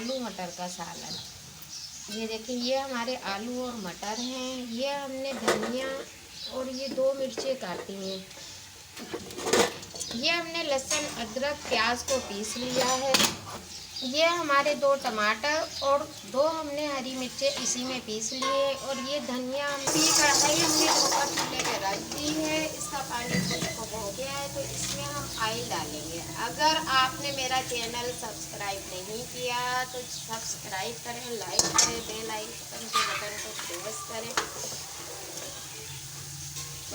आलू मटर का सालन। ये देखिए, ये हमारे आलू और मटर हैं। ये हमने धनिया और ये 2 मिर्चें काटी हैं। ये हमने लहसुन अदरक प्याज को पीस लिया है। ये हमारे 2 टमाटर और 2 हमने हरी मिर्चें इसी में पीस लिए। और ये धनिया कढ़ाई हमने ऊपर चूल्हे पे रख दी है। इसका पानी कुछ हो गया है, तो इसमें हम ऑयल डालेंगे। अगर आपने मेरा चैनल सब्सक्राइब नहीं किया तो सब्सक्राइब करें, लाइक करें, बेल आइकन के बटन को प्रेस करें।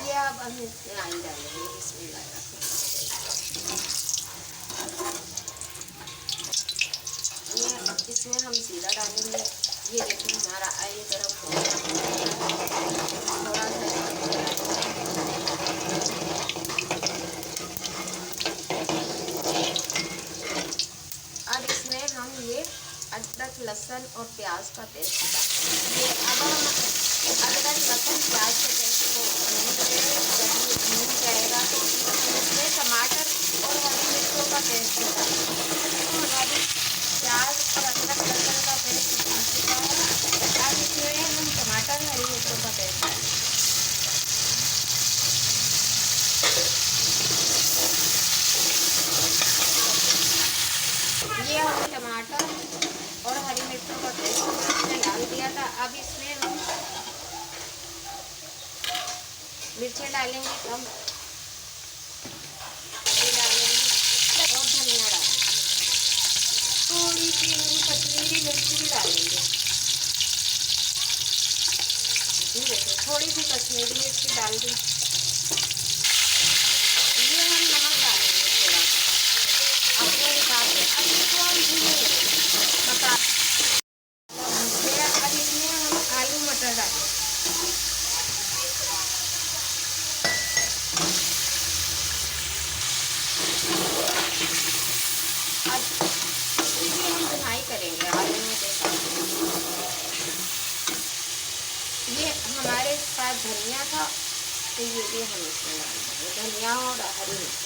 ये अब हम इसमें ऑयल डालेंगे। बिस्मिल्लाह। इसमें हम जीरा डालेंगे। ये देखिए, हमारा ऑयल गर्म हो गया। थोड़ा अब इसमें हम ये अदरक लहसुन और प्याज का पेस्ट डालेंगे। ये अब हम अदरक लहसुन प्याज के पेस्ट को भूनेंगे। जब ये भून जाएगा तो इसमें टमाटर और हरी मिर्चों का पेस्ट डालेंगे। हमारी प्याज और अदरक लहसुन का पेस्ट भून चुका है। अब इसमें हम टमाटर हरी मिर्चों का पेस्ट डालेंगे। ये हमने टमाटर और हरी मिर्चों का पेस्ट इसमें डाल दिया था। अब इसमें हम मिर्चें डालेंगे कम, और धनिया डालेंगे। थोड़ी सी हम कश्मीरी मिर्च भी डालेंगे। देखिए, थोड़ी सी कश्मीरी मिर्च डाल दी। ये हम नमक डालेंगे थोड़ा अपने हिसाब से। अब इसको हम भूनेंगे मसाला। अब इसमें हम आलू मटर डालेंगे। अब इसकी भी हम भुनाई करेंगे आलूओं के साथ। ये हमारे पास धनिया था, तो ये भी हम इसमें डाल देंगे, धनिया और हरी मिर्च।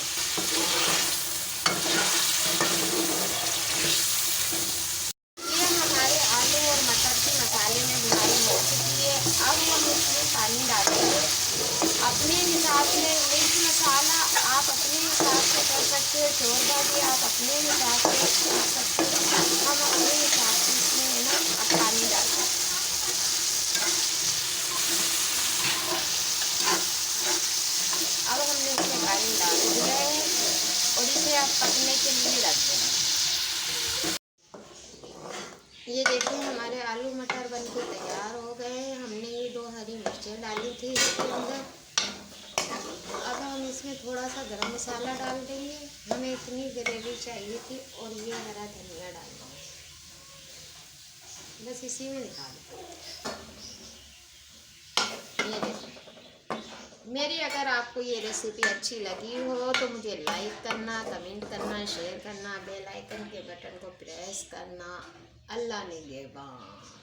ये हमारे आलू और मटर की मसाले में भुनाई हो चुकी है। अब हम इसमें पानी डालेंगे अपने हिसाब से। मिर्च मसाला आप अपने हिसाब से कर सकते हो, शोरबा भी आप अपने हिसाब से कर सकते हो। हम अपने हिसाब से इसमें है ना अब पानी डालेंगे। अब हमने इसमें पानी डाल दिया है और इसे आप पकने के लिए रख देंगे। ये देखिए, हमारे आलू मटर बनके तैयार हो गए हैं। हमने ये 2 हरी मिर्चें डाली थी इसके अंदर। अब हम इसमें थोड़ा सा गरम मसाला डाल देंगे। हमें इतनी ग्रेवी चाहिए थी। और ये हरा धनिया डालना है, बस इसी में निकाल। ये देखिए, मेरी अगर आपको ये रेसिपी अच्छी लगी हो तो मुझे लाइक करना, कमेंट करना, शेयर करना, बेल आइकन के बटन को प्रेस करना। अल्लाह निगहबान।